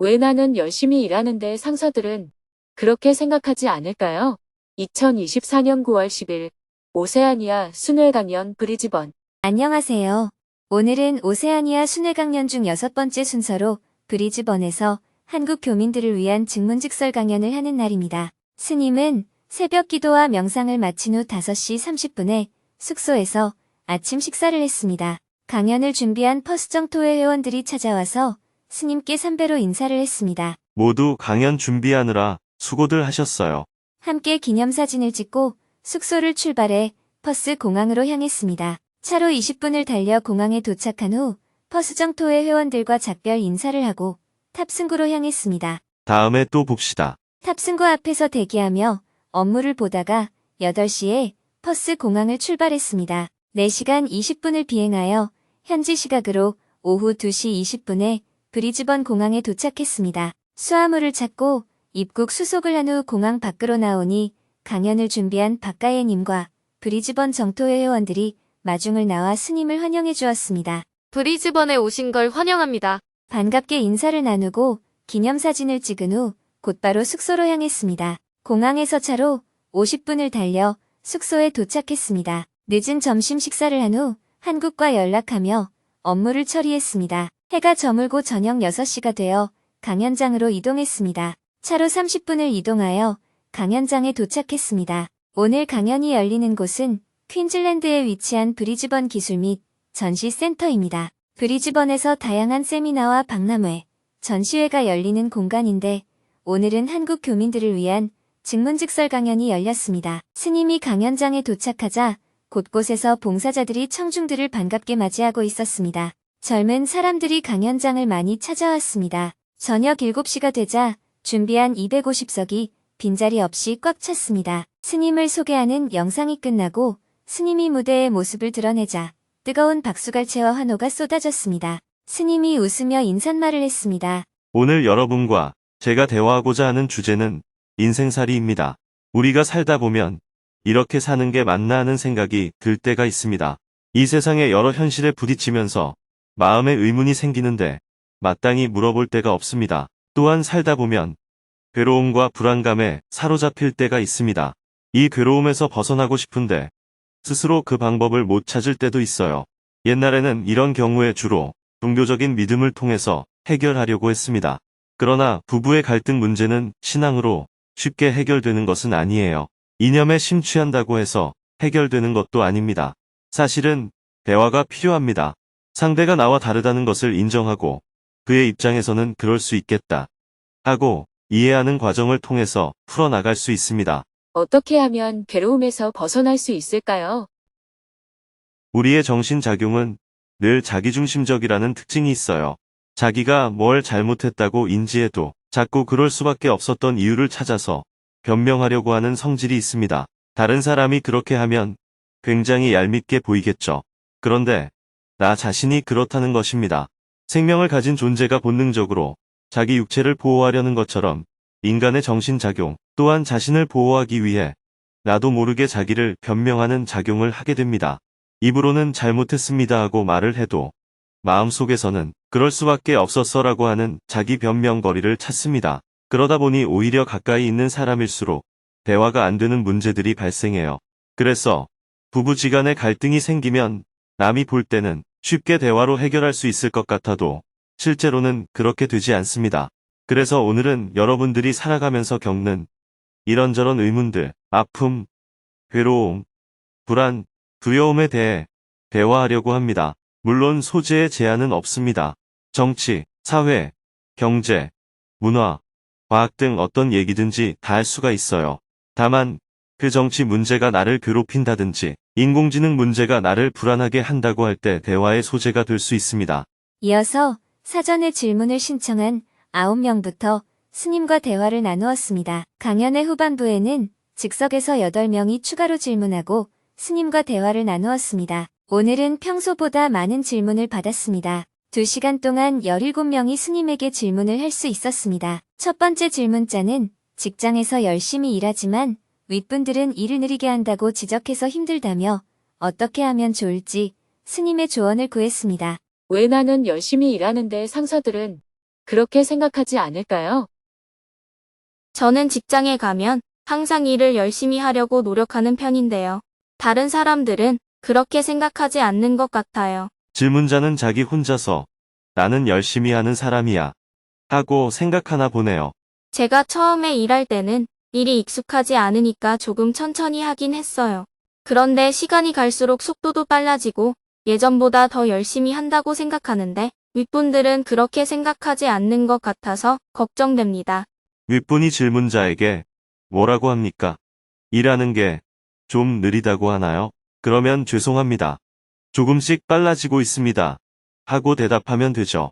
왜 나는 열심히 일하는데 상사들은 그렇게 생각하지 않을까요? 2024년 9월 10일 오세아니아 순회강연 브리즈번. 안녕하세요. 오늘은 오세아니아 순회강연 중 6번째 순서로 브리즈번에서 한국 교민들을 위한 증문즉설 강연을 하는 날입니다. 스님은 새벽 기도와 명상을 마친 후 5시 30분에 숙소에서 아침 식사를 했습니다. 강연을 준비한 퍼스정토회 회원들이 찾아와서 스님께 삼배로 인사를 했습니다. 모두 강연 준비하느라 수고들 하셨어요. 함께 기념사진을 찍고 숙소를 출발해 퍼스 공항으로 향했습니다. 차로 20분을 달려 공항에 도착한 후 퍼스정토회 회원들과 작별 인사를 하고 탑승구로 향했습니다. 다음에 또 봅시다. 탑승구 앞에서 대기하며 업무를 보다가 8시에 퍼스 공항을 출발했습니다. 4시간 20분을 비행하여 현지 시각으로 오후 2시 20분에 브리즈번 공항에 도착했습니다. 수화물을 찾고 입국 수속을 한 후 공항 밖으로 나오니 강연을 준비한 박가예님과 브리즈번 정토회 회원들이 마중을 나와 스님을 환영해 주었습니다. 브리즈번에 오신 걸 환영합니다. 반갑게 인사를 나누고 기념사진을 찍은 후 곧바로 숙소로 향했습니다. 공항에서 차로 50분을 달려 숙소에 도착했습니다. 늦은 점심 식사를 한 후 한국과 연락하며 업무를 처리했습니다. 해가 저물고 저녁 6시가 되어 강연장으로 이동했습니다. 차로 30분을 이동하여 강연장에 도착했습니다. 오늘 강연이 열리는 곳은 퀸즐랜드에 위치한 브리즈번 기술 및 전시센터입니다. 브리즈번에서 다양한 세미나와 박람회, 전시회가 열리는 공간인데 오늘은 한국 교민들을 위한 증문즉설 강연이 열렸습니다. 스님이 강연장에 도착하자 곳곳에서 봉사자들이 청중들을 반갑게 맞이하고 있었습니다. 젊은 사람들이 강연장을 많이 찾아왔습니다. 저녁 7시가 되자 준비한 250석이 빈자리 없이 꽉 찼습니다. 스님을 소개하는 영상이 끝나고 스님이 무대의 모습을 드러내자 뜨거운 박수갈채와 환호가 쏟아졌습니다. 스님이 웃으며 인사말을 했습니다. 오늘 여러분과 제가 대화하고자 하는 주제는 인생살이입니다. 우리가 살다 보면 이렇게 사는 게 맞나 하는 생각이 들 때가 있습니다. 이 세상의 여러 현실에 부딪히면서 마음에 의문이 생기는데 마땅히 물어볼 데가 없습니다. 또한 살다 보면 괴로움과 불안감에 사로잡힐 때가 있습니다. 이 괴로움에서 벗어나고 싶은데 스스로 그 방법을 못 찾을 때도 있어요. 옛날에는 이런 경우에 주로 종교적인 믿음을 통해서 해결하려고 했습니다. 그러나 부부의 갈등 문제는 신앙으로 쉽게 해결되는 것은 아니에요. 이념에 심취한다고 해서 해결되는 것도 아닙니다. 사실은 대화가 필요합니다. 상대가 나와 다르다는 것을 인정하고 그의 입장에서는 그럴 수 있겠다 하고 이해하는 과정을 통해서 풀어나갈 수 있습니다. 어떻게 하면 괴로움에서 벗어날 수 있을까요? 우리의 정신작용은 늘 자기중심적이라는 특징이 있어요. 자기가 뭘 잘못했다고 인지해도 자꾸 그럴 수밖에 없었던 이유를 찾아서 변명하려고 하는 성질이 있습니다. 다른 사람이 그렇게 하면 굉장히 얄밉게 보이겠죠. 그런데 나 자신이 그렇다는 것입니다. 생명을 가진 존재가 본능적으로 자기 육체를 보호하려는 것처럼 인간의 정신작용 또한 자신을 보호하기 위해 나도 모르게 자기를 변명하는 작용을 하게 됩니다. 입으로는 잘못했습니다 하고 말을 해도 마음속에서는 그럴 수밖에 없었어라고 하는 자기 변명거리를 찾습니다. 그러다 보니 오히려 가까이 있는 사람일수록 대화가 안 되는 문제들이 발생해요. 그래서 부부지간에 갈등이 생기면 남이 볼 때는 쉽게 대화로 해결할 수 있을 것 같아도 실제로는 그렇게 되지 않습니다. 그래서 오늘은 여러분들이 살아가면서 겪는 이런저런 의문들, 아픔, 괴로움, 불안, 두려움에 대해 대화하려고 합니다. 물론 소재에 제한은 없습니다. 정치, 사회, 경제, 문화, 과학 등 어떤 얘기든지 다 할 수가 있어요. 다만 그 정치 문제가 나를 괴롭힌다든지 인공지능 문제가 나를 불안하게 한다고 할 때 대화의 소재가 될 수 있습니다. 이어서 사전에 질문을 신청한 9명부터 스님과 대화를 나누었습니다. 강연의 후반부에는 즉석에서 8명이 추가로 질문하고 스님과 대화를 나누었습니다. 오늘은 평소보다 많은 질문을 받았습니다. 2시간 동안 17명이 스님에게 질문을 할 수 있었습니다. 첫 번째 질문자는 직장에서 열심히 일하지만 윗분들은 일을 느리게 한다고 지적해서 힘들다며 어떻게 하면 좋을지 스님의 조언을 구했습니다. 왜 나는 열심히 일하는데 상사들은 그렇게 생각하지 않을까요? 저는 직장에 가면 항상 일을 열심히 하려고 노력하는 편인데요. 다른 사람들은 그렇게 생각하지 않는 것 같아요. 질문자는 자기 혼자서 나는 열심히 하는 사람이야 하고 생각하나 보네요. 제가 처음에 일할 때는 일이 익숙하지 않으니까 조금 천천히 하긴 했어요. 그런데 시간이 갈수록 속도도 빨라지고 예전보다 더 열심히 한다고 생각하는데 윗분들은 그렇게 생각하지 않는 것 같아서 걱정됩니다. 윗분이 질문자에게 뭐라고 합니까? 일하는 게 좀 느리다고 하나요? 그러면 죄송합니다. 조금씩 빨라지고 있습니다. 하고 대답하면 되죠.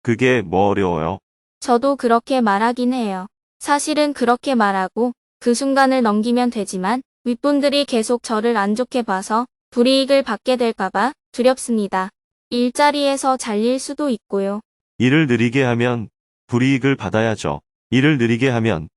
그게 뭐 어려워요? 저도 그렇게 말하긴 해요. 사실은 그렇게 말하고 그 순간을 넘기면 되지만 윗분들이 계속 저를 안 좋게 봐서 불이익을 받게 될까봐 두렵습니다. 일자리에서 잘릴 수도 있고요. 일을 느리게 하면 불이익을 받아야죠. 일을 느리게 하면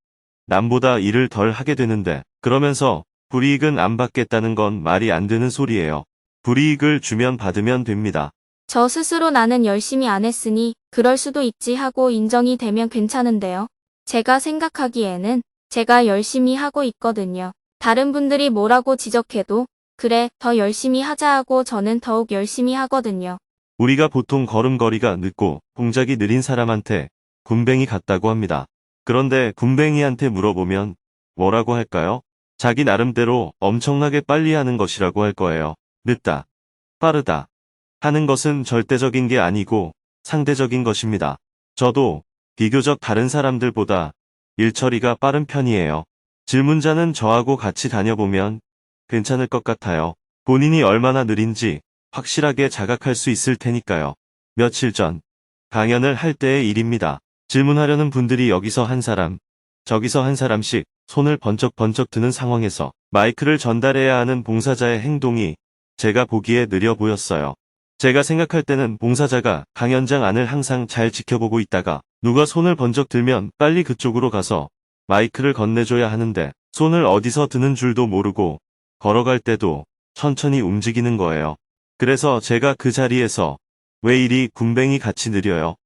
남보다 일을 덜 하게 되는데 그러면서 불이익은 안 받겠다는 건 말이 안 되는 소리예요. 불이익을 주면 받으면 됩니다. 저 스스로 나는 열심히 안 했으니 그럴 수도 있지 하고 인정이 되면 괜찮은데요. 제가 생각하기에는 제가 열심히 하고 있거든요. 다른 분들이 뭐라고 지적해도 그래, 더 열심히 하자 하고 저는 더욱 열심히 하거든요. 우리가 보통 걸음걸이가 늦고 동작이 느린 사람한테 군뱅이 같다고 합니다. 그런데 군뱅이한테 물어보면 뭐라고 할까요? 자기 나름대로 엄청나게 빨리 하는 것이라고 할 거예요. 늦다, 빠르다 하는 것은 절대적인 게 아니고 상대적인 것입니다. 저도 비교적 다른 사람들보다 일 처리가 빠른 편이에요. 질문자는 저하고 같이 다녀보면 괜찮을 것 같아요. 본인이 얼마나 느린지 확실하게 자각할 수 있을 테니까요. 며칠 전 강연을 할 때의 일입니다. 질문하려는 분들이 여기서 한 사람, 저기서 한 사람씩 손을 번쩍번쩍 드는 상황에서 마이크를 전달해야 하는 봉사자의 행동이 제가 보기에 느려 보였어요. 제가 생각할 때는 봉사자가 강연장 안을 항상 잘 지켜보고 있다가 누가 손을 번쩍 들면 빨리 그쪽으로 가서 마이크를 건네줘야 하는데 손을 어디서 드는 줄도 모르고 걸어갈 때도 천천히 움직이는 거예요. 그래서 제가 그 자리에서 왜 이리 군뱅이 같이 느려요?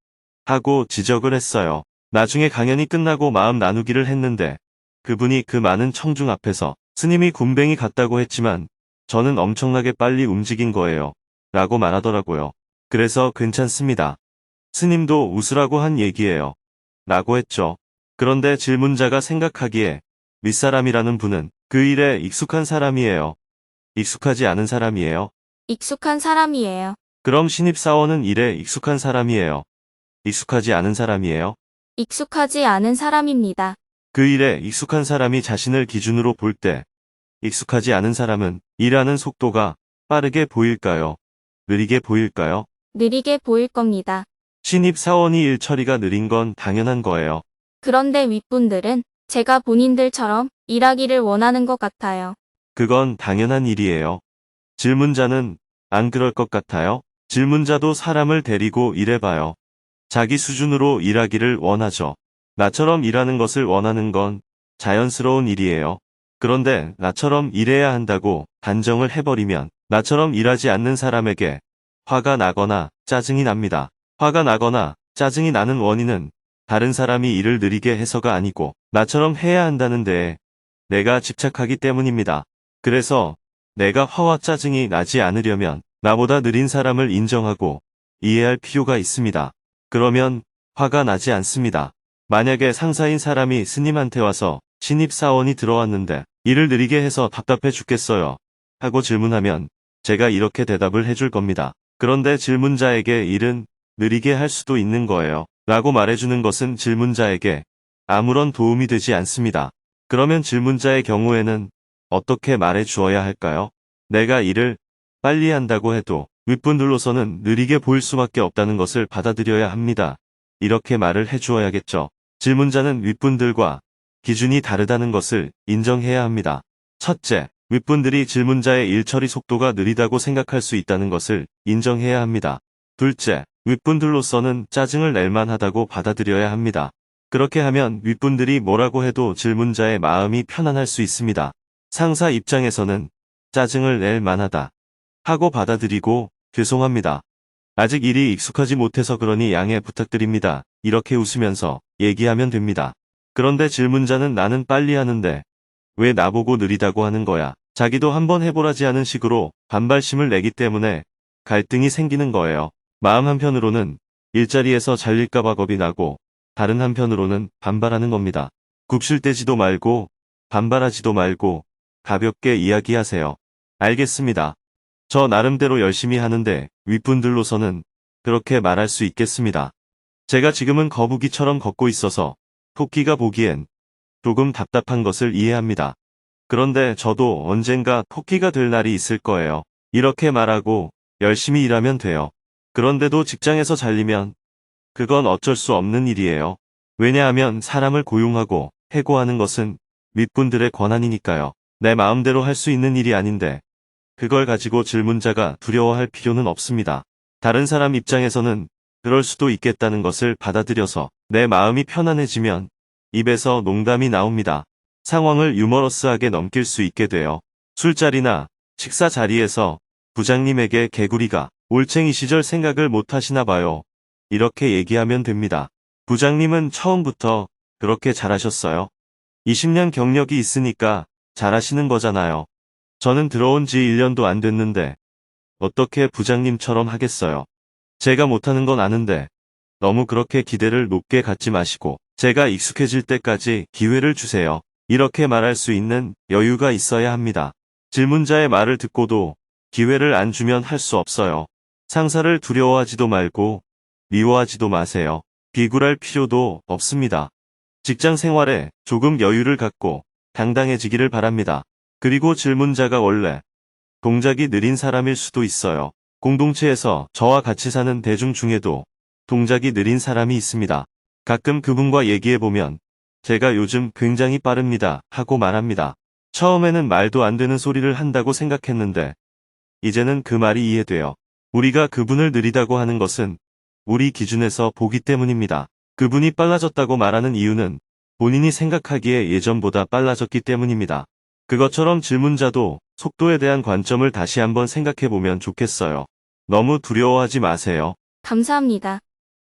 하고 지적을 했어요. 나중에 강연이 끝나고 마음 나누기를 했는데 그분이 그 많은 청중 앞에서 스님이 군뱅이 같다고 했지만 저는 엄청나게 빨리 움직인 거예요. 라고 말하더라고요. 그래서 괜찮습니다. 스님도 웃으라고 한 얘기예요. 라고 했죠. 그런데 질문자가 생각하기에 윗사람이라는 분은 그 일에 익숙한 사람이에요. 익숙하지 않은 사람이에요. 익숙한 사람이에요. 그럼 신입사원은 일에 익숙한 사람이에요. 익숙하지 않은 사람이에요. 익숙하지 않은 사람입니다. 그 일에 익숙한 사람이 자신을 기준으로 볼 때 익숙하지 않은 사람은 일하는 속도가 빠르게 보일까요? 느리게 보일까요? 느리게 보일 겁니다. 신입사원이 일 처리가 느린 건 당연한 거예요. 그런데 윗분들은 제가 본인들처럼 일하기를 원하는 것 같아요. 그건 당연한 일이에요. 질문자는 안 그럴 것 같아요? 질문자도 사람을 데리고 일해봐요. 자기 수준으로 일하기를 원하죠. 나처럼 일하는 것을 원하는 건 자연스러운 일이에요. 그런데 나처럼 일해야 한다고 단정을 해버리면 나처럼 일하지 않는 사람에게 화가 나거나 짜증이 납니다. 화가 나거나 짜증이 나는 원인은 다른 사람이 일을 느리게 해서가 아니고 나처럼 해야 한다는 데에 내가 집착하기 때문입니다. 그래서 내가 화와 짜증이 나지 않으려면 나보다 느린 사람을 인정하고 이해할 필요가 있습니다. 그러면 화가 나지 않습니다. 만약에 상사인 사람이 스님한테 와서 신입사원이 들어왔는데 일을 느리게 해서 답답해 죽겠어요 하고 질문하면 제가 이렇게 대답을 해줄 겁니다. 그런데 질문자에게 일은 느리게 할 수도 있는 거예요. 라고 말해주는 것은 질문자에게 아무런 도움이 되지 않습니다. 그러면 질문자의 경우에는 어떻게 말해 주어야 할까요? 내가 일을 빨리 한다고 해도 윗분들로서는 느리게 보일 수밖에 없다는 것을 받아들여야 합니다. 이렇게 말을 해주어야겠죠. 질문자는 윗분들과 기준이 다르다는 것을 인정해야 합니다. 첫째, 윗분들이 질문자의 일 처리 속도가 느리다고 생각할 수 있다는 것을 인정해야 합니다. 둘째, 윗분들로서는 짜증을 낼 만하다고 받아들여야 합니다. 그렇게 하면 윗분들이 뭐라고 해도 질문자의 마음이 편안할 수 있습니다. 상사 입장에서는 짜증을 낼 만하다 하고 받아들이고 죄송합니다. 아직 일이 익숙하지 못해서 그러니 양해 부탁드립니다. 이렇게 웃으면서 얘기하면 됩니다. 그런데 질문자는 나는 빨리 하는데 왜 나보고 느리다고 하는 거야? 자기도 한번 해보라지 하는 식으로 반발심을 내기 때문에 갈등이 생기는 거예요. 마음 한편으로는 일자리에서 잘릴까봐 겁이 나고 다른 한편으로는 반발하는 겁니다. 굽실대지도 말고 반발하지도 말고 가볍게 이야기하세요. 알겠습니다. 저 나름대로 열심히 하는데 윗분들로서는 그렇게 말할 수 있겠습니다. 제가 지금은 거북이처럼 걷고 있어서 토끼가 보기엔 조금 답답한 것을 이해합니다. 그런데 저도 언젠가 토끼가 될 날이 있을 거예요. 이렇게 말하고 열심히 일하면 돼요. 그런데도 직장에서 잘리면 그건 어쩔 수 없는 일이에요. 왜냐하면 사람을 고용하고 해고하는 것은 윗분들의 권한이니까요. 내 마음대로 할 수 있는 일이 아닌데 그걸 가지고 질문자가 두려워할 필요는 없습니다. 다른 사람 입장에서는 그럴 수도 있겠다는 것을 받아들여서 내 마음이 편안해지면 입에서 농담이 나옵니다. 상황을 유머러스하게 넘길 수 있게 돼요. 술자리나 식사 자리에서 부장님에게 개구리가 올챙이 시절 생각을 못 하시나 봐요. 이렇게 얘기하면 됩니다. 부장님은 처음부터 그렇게 잘하셨어요. 20년 경력이 있으니까 잘하시는 거잖아요. 저는 들어온 지 1년도 안 됐는데 어떻게 부장님처럼 하겠어요. 제가 못하는 건 아는데 너무 그렇게 기대를 높게 갖지 마시고 제가 익숙해질 때까지 기회를 주세요. 이렇게 말할 수 있는 여유가 있어야 합니다. 질문자의 말을 듣고도 기회를 안 주면 할 수 없어요. 상사를 두려워하지도 말고 미워하지도 마세요. 비굴할 필요도 없습니다. 직장 생활에 조금 여유를 갖고 당당해지기를 바랍니다. 그리고 질문자가 원래 동작이 느린 사람일 수도 있어요. 공동체에서 저와 같이 사는 대중 중에도 동작이 느린 사람이 있습니다. 가끔 그분과 얘기해보면 제가 요즘 굉장히 빠릅니다 하고 말합니다. 처음에는 말도 안 되는 소리를 한다고 생각했는데 이제는 그 말이 이해돼요. 우리가 그분을 느리다고 하는 것은 우리 기준에서 보기 때문입니다. 그분이 빨라졌다고 말하는 이유는 본인이 생각하기에 예전보다 빨라졌기 때문입니다. 그것처럼 질문자도 속도에 대한 관점을 다시 한번 생각해보면 좋겠어요. 너무 두려워하지 마세요. 감사합니다.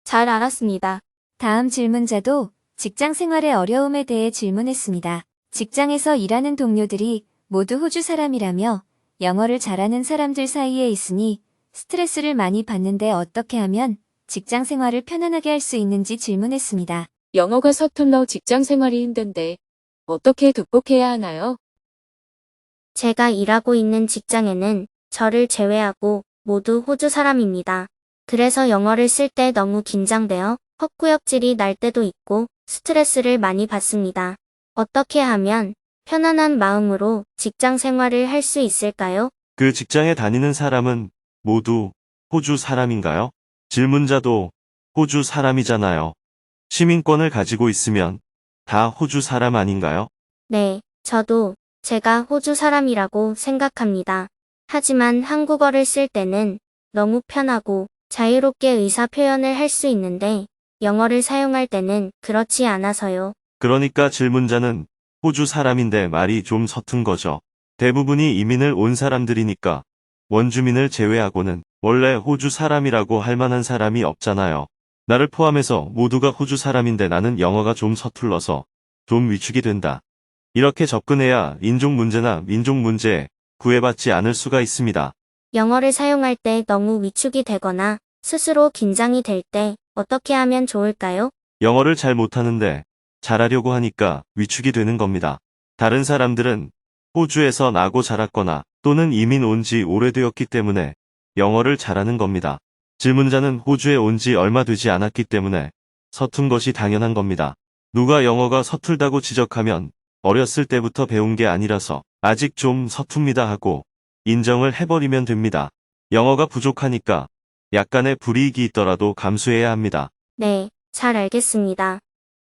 잘 알았습니다. 다음 질문자도 직장 생활의 어려움에 대해 질문했습니다. 직장에서 일하는 동료들이 모두 호주 사람이라며 영어를 잘하는 사람들 사이에 있으니 스트레스를 많이 받는데 어떻게 하면 직장 생활을 편안하게 할 수 있는지 질문했습니다. 영어가 서툴러 직장 생활이 힘든데 어떻게 극복해야 하나요? 제가 일하고 있는 직장에는 저를 제외하고 모두 호주 사람입니다. 그래서 영어를 쓸 때 너무 긴장되어 헛구역질이 날 때도 있고 스트레스를 많이 받습니다. 어떻게 하면 편안한 마음으로 직장 생활을 할 수 있을까요? 그 직장에 다니는 사람은 모두 호주 사람인가요? 질문자도 호주 사람이잖아요. 시민권을 가지고 있으면 다 호주 사람 아닌가요? 네, 저도 제가 호주 사람이라고 생각합니다. 하지만 한국어를 쓸 때는 너무 편하고 자유롭게 의사 표현을 할 수 있는데 영어를 사용할 때는 그렇지 않아서요. 그러니까 질문자는 호주 사람인데 말이 좀 서툰 거죠. 대부분이 이민을 온 사람들이니까 원주민을 제외하고는 원래 호주 사람이라고 할 만한 사람이 없잖아요. 나를 포함해서 모두가 호주 사람인데 나는 영어가 좀 서툴러서 좀 위축이 된다. 이렇게 접근해야 인종 문제나 민족 문제에 구애받지 않을 수가 있습니다. 영어를 사용할 때 너무 위축이 되거나 스스로 긴장이 될 때 어떻게 하면 좋을까요? 영어를 잘 못하는데 잘하려고 하니까 위축이 되는 겁니다. 다른 사람들은 호주에서 나고 자랐거나 또는 이민 온 지 오래되었기 때문에 영어를 잘하는 겁니다. 질문자는 호주에 온 지 얼마 되지 않았기 때문에 서툰 것이 당연한 겁니다. 누가 영어가 서툴다고 지적하면 어렸을 때부터 배운 게 아니라서 아직 좀 서툽니다 하고 인정을 해버리면 됩니다. 영어가 부족하니까 약간의 불이익이 있더라도 감수해야 합니다. 네, 잘 알겠습니다.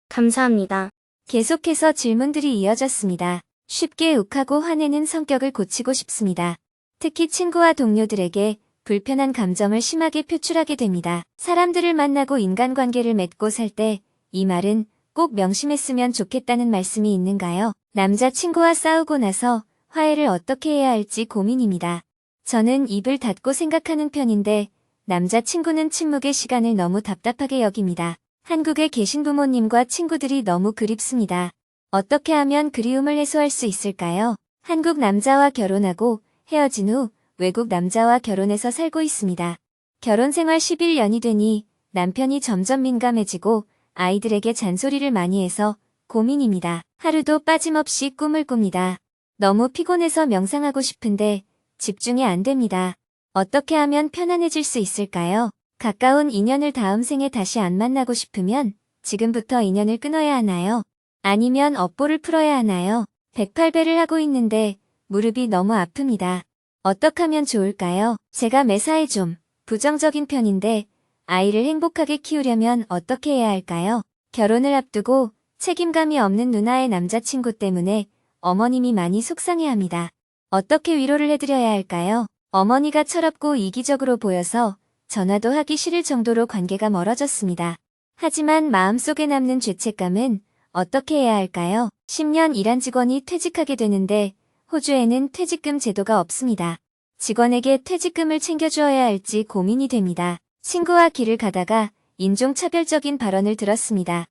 감사합니다. 계속해서 질문들이 이어졌습니다. 쉽게 욱하고 화내는 성격을 고치고 싶습니다. 특히 친구와 동료들에게 불편한 감정을 심하게 표출하게 됩니다. 사람들을 만나고 인간관계를 맺고 살 때 이 말은 꼭 명심했으면 좋겠다는 말씀이 있는가요? 남자친구와 싸우고 나서 화해를 어떻게 해야 할지 고민입니다. 저는 입을 닫고 생각하는 편인데 남자친구는 침묵의 시간을 너무 답답하게 여깁니다. 한국에 계신 부모님과 친구들이 너무 그립습니다. 어떻게 하면 그리움을 해소할 수 있을까요? 한국 남자와 결혼하고 헤어진 후 외국 남자와 결혼해서 살고 있습니다. 결혼 생활 11년이 되니 남편이 점점 민감해지고 아이들에게 잔소리를 많이 해서 고민입니다. 하루도 빠짐없이 꿈을 꿉니다. 너무 피곤해서 명상하고 싶은데 집중이 안 됩니다. 어떻게 하면 편안해질 수 있을까요? 가까운 인연을 다음 생에 다시 안 만나고 싶으면 지금부터 인연을 끊어야 하나요? 아니면 업보를 풀어야 하나요? 108배를 하고 있는데 무릎이 너무 아픕니다. 어떻게 하면 좋을까요? 제가 매사에 좀 부정적인 편인데 아이를 행복하게 키우려면 어떻게 해야 할까요? 결혼을 앞두고 책임감이 없는 누나의 남자친구 때문에 어머님이 많이 속상해합니다. 어떻게 위로를 해드려야 할까요? 어머니가 철없고 이기적으로 보여서 전화도 하기 싫을 정도로 관계가 멀어졌습니다. 하지만 마음속에 남는 죄책감은 어떻게 해야 할까요? 10년 일한 직원이 퇴직하게 되는데 호주에는 퇴직금 제도가 없습니다. 직원에게 퇴직금을 챙겨주어야 할지 고민이 됩니다. 친구와 길을 가다가 인종차별적인 발언을 들었습니다.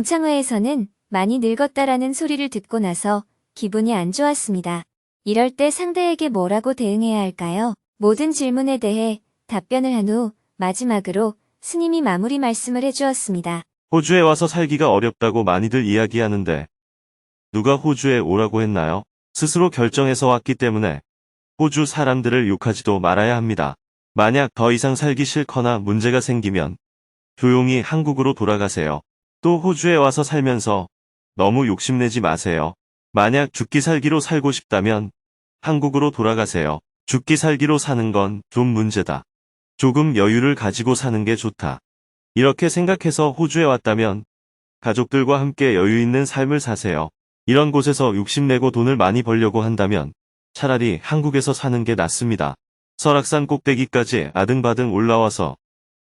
동창회에서는 많이 늙었다라는 소리를 듣고 나서 기분이 안 좋았습니다. 이럴 때 상대에게 뭐라고 대응해야 할까요? 모든 질문에 대해 답변을 한 후 마지막으로 스님이 마무리 말씀을 해주었습니다. 호주에 와서 살기가 어렵다고 많이들 이야기하는데 누가 호주에 오라고 했나요? 스스로 결정해서 왔기 때문에 호주 사람들을 욕하지도 말아야 합니다. 만약 더 이상 살기 싫거나 문제가 생기면 조용히 한국으로 돌아가세요. 또 호주에 와서 살면서 너무 욕심내지 마세요. 만약 죽기 살기로 살고 싶다면 한국으로 돌아가세요. 죽기 살기로 사는 건 좀 문제다. 조금 여유를 가지고 사는 게 좋다. 이렇게 생각해서 호주에 왔다면 가족들과 함께 여유 있는 삶을 사세요. 이런 곳에서 욕심내고 돈을 많이 벌려고 한다면 차라리 한국에서 사는 게 낫습니다. 설악산 꼭대기까지 아등바등 올라와서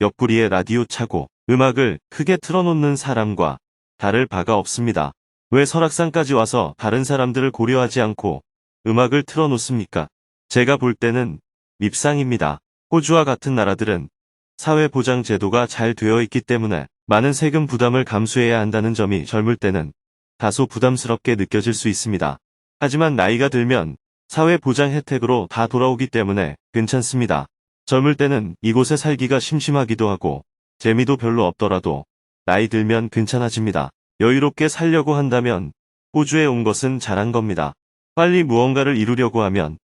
옆구리에 라디오 차고 음악을 크게 틀어놓는 사람과 다를 바가 없습니다. 왜 설악산까지 와서 다른 사람들을 고려하지 않고 음악을 틀어놓습니까? 제가 볼 때는 밉상입니다. 호주와 같은 나라들은 사회보장 제도가 잘 되어 있기 때문에 많은 세금 부담을 감수해야 한다는 점이 젊을 때는 다소 부담스럽게 느껴질 수 있습니다. 하지만 나이가 들면 사회보장 혜택으로 다 돌아오기 때문에 괜찮습니다. 젊을 때는 이곳에 살기가 심심하기도 하고 재미도 별로 없더라도 나이 들면 괜찮아집니다. 여유롭게 살려고 한다면 호주에 온 것은 잘한 겁니다. 빨리 무언가를 이루려고 하면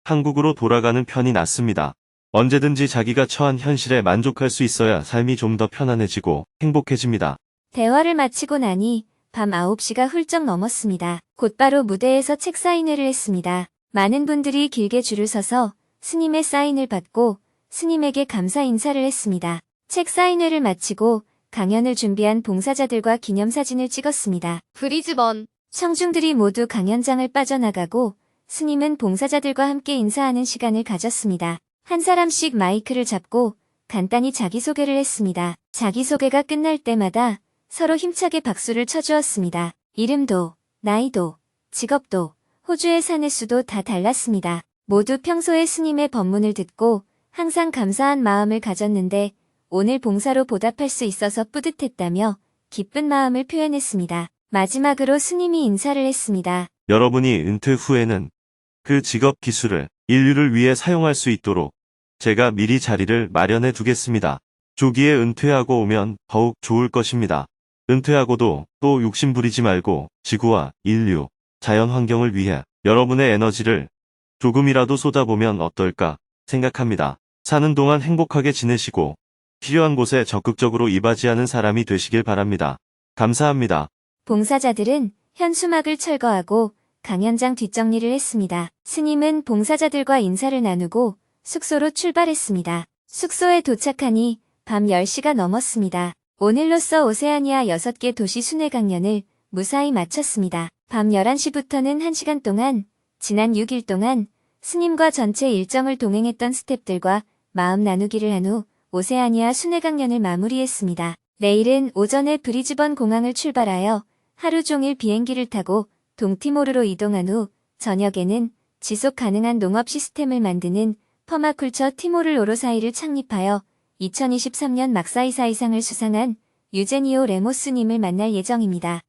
한국으로 돌아가는 편이 낫습니다. 언제든지 자기가 처한 현실에 만족할 수 있어야 삶이 좀 더 편안해지고 행복해집니다. 대화를 마치고 나니 밤 9시가 훌쩍 넘었습니다. 곧바로 무대에서 책 사인회를 했습니다. 많은 분들이 길게 줄을 서서 스님의 사인을 받고 스님에게 감사 인사를 했습니다. 책 사인회를 마치고 강연을 준비한 봉사자들과 기념사진을 찍었습니다. 브리즈번 청중들이 모두 강연장을 빠져나가고 스님은 봉사자들과 함께 인사하는 시간을 가졌습니다. 한 사람씩 마이크를 잡고 간단히 자기소개를 했습니다. 자기소개가 끝날 때마다 서로 힘차게 박수를 쳐주었습니다. 이름도, 나이도, 직업도, 호주에 사는 수도 다 달랐습니다. 모두 평소에 스님의 법문을 듣고 항상 감사한 마음을 가졌는데 오늘 봉사로 보답할 수 있어서 뿌듯했다며 기쁜 마음을 표현했습니다. 마지막으로 스님이 인사를 했습니다. 여러분이 은퇴 후에는 그 직업 기술을 인류를 위해 사용할 수 있도록 제가 미리 자리를 마련해 두겠습니다. 조기에 은퇴하고 오면 더욱 좋을 것입니다. 은퇴하고도 또 욕심 부리지 말고 지구와 인류, 자연 환경을 위해 여러분의 에너지를 조금이라도 쏟아보면 어떨까 생각합니다. 사는 동안 행복하게 지내시고 필요한 곳에 적극적으로 이바지하는 사람이 되시길 바랍니다. 감사합니다. 봉사자들은 현수막을 철거하고 강연장 뒷정리를 했습니다. 스님은 봉사자들과 인사를 나누고 숙소로 출발했습니다. 숙소에 도착하니 밤 10시가 넘었습니다. 오늘로써 오세아니아 6개 도시 순회 강연을 무사히 마쳤습니다. 밤 11시부터는 1시간 동안 지난 6일 동안 스님과 전체 일정을 동행했던 스태프들과 마음 나누기를 한 후 오세아니아 순회강연을 마무리했습니다. 내일은 오전에 브리즈번 공항을 출발하여 하루 종일 비행기를 타고 동티모르로 이동한 후 저녁에는 지속 가능한 농업 시스템을 만드는 퍼마쿨처 티모르 오로사이를 창립하여 2023년 막사이사이상을 수상한 유제니오 레모스님을 만날 예정입니다.